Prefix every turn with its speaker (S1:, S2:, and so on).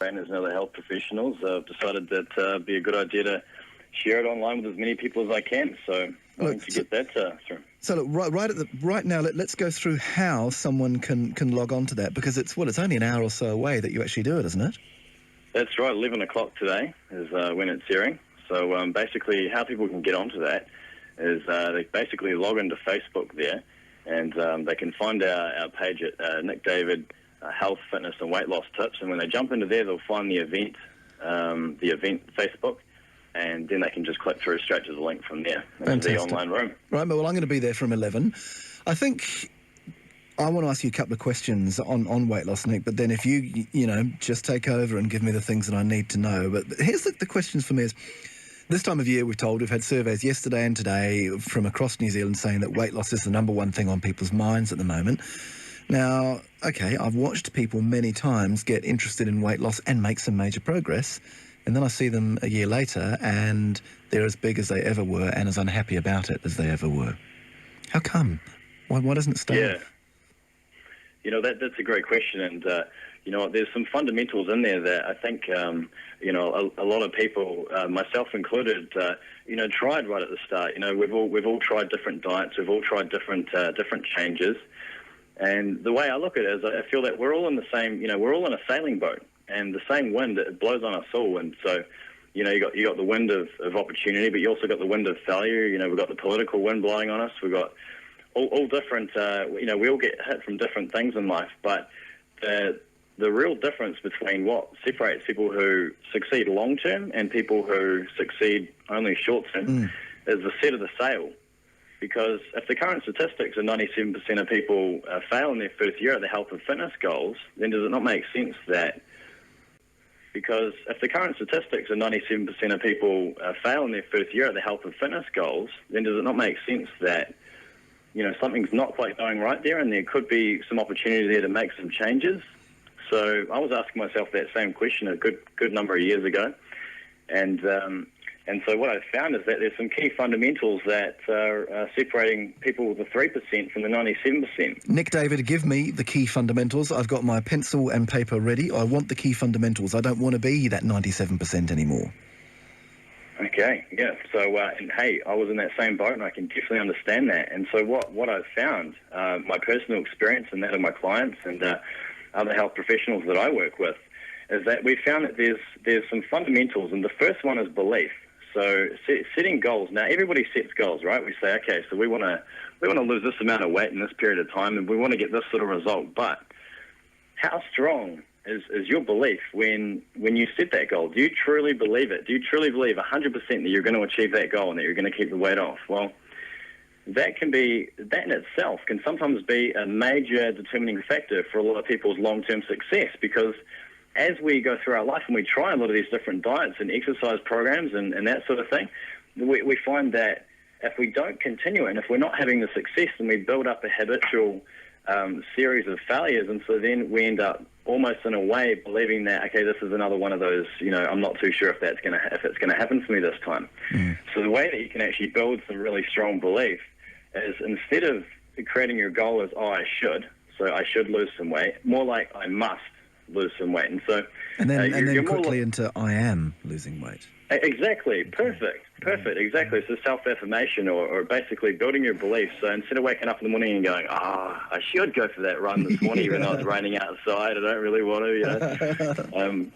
S1: trainers and other health professionals, I've decided that it'd be a good idea to share it online with as many people as I can. So I think to get that through.
S2: So look, right now, let's go through how someone can log on to that, because it's only an hour or so away that you actually do it, isn't it?
S1: That's right. 11 o'clock today is when it's airing. So basically, how people can get onto that is they basically log into Facebook there, and they can find our page at Nick David Health, Fitness and Weight Loss Tips. And when they jump into there, they'll find the event Facebook, and then they can just click through straight to the link from there into the online room.
S2: Right, well, I'm going to be there from 11. I think I want to ask you a couple of questions on weight loss, Nick, but then if you just take over and give me the things that I need to know. But here's the questions for me is, this time of year, we've had surveys yesterday and today from across New Zealand saying that weight loss is the number one thing on people's minds at the moment. Now, okay, I've watched people many times get interested in weight loss and make some major progress, and then I see them a year later and they're as big as they ever were and as unhappy about it as they ever were. How come? Why doesn't it stay?
S1: Yeah. That's a great question, and there's some fundamentals in there that I think a lot of people, myself included, tried right at the start. We've all tried different diets, we've all tried different changes, and the way I look at it is I feel that we're all in the same, we're all in a sailing boat, and the same wind, it blows on us all. And so you got the wind of opportunity, but you also got the wind of failure. We've got the political wind blowing on us. We've got all different, we all get hit from different things in life, but the real difference between what separates people who succeed long-term and people who succeed only short-term is the set of the sail. Because if the current statistics are 97% of people fail in their first year at the health and fitness goals, then does it not make sense that... Because if the current statistics are 97% of people fail in their first year at the health and fitness goals, then does it not make sense that something's not quite going right there, and there could be some opportunity there to make some changes? So I was asking myself that same question a good number of years ago, and so what I've found is that there's some key fundamentals that are separating people with the 3% from the 97%.
S2: Nick David, give me the key fundamentals. I've got my pencil and paper ready. I want the key fundamentals. I don't want to be that 97% anymore.
S1: Okay, yeah. So, and hey, I was in that same boat, and I can definitely understand that. And so what I've found, my personal experience and that of my clients and other health professionals that I work with, is that we've found that there's some fundamentals, and the first one is belief. So setting goals. Now, everybody sets goals, right? We say, okay, so we want to lose this amount of weight in this period of time, and we want to get this sort of result. But how strong is your belief when you set that goal? Do you truly believe it? Do you truly believe 100% that you're going to achieve that goal and that you're going to keep the weight off? Well, that in itself can sometimes be a major determining factor for a lot of people's long-term success, because as we go through our life and we try a lot of these different diets and exercise programs and that sort of thing, we find that if we don't continue it, and if we're not having the success, then we build up a habitual series of failures, and so then we end up almost in a way believing that, okay, this is another one of those, I'm not too sure if it's going to happen for me this time. So the way that you can actually build some really strong belief is, instead of creating your goal as, I should lose some weight, more like I must lose some weight. And so
S2: then quickly into I am losing weight.
S1: Exactly. Perfect. Exactly. So self-affirmation, or basically building your beliefs. So instead of waking up in the morning and going, I should go for that run this morning, even though it's raining outside, I don't really want to,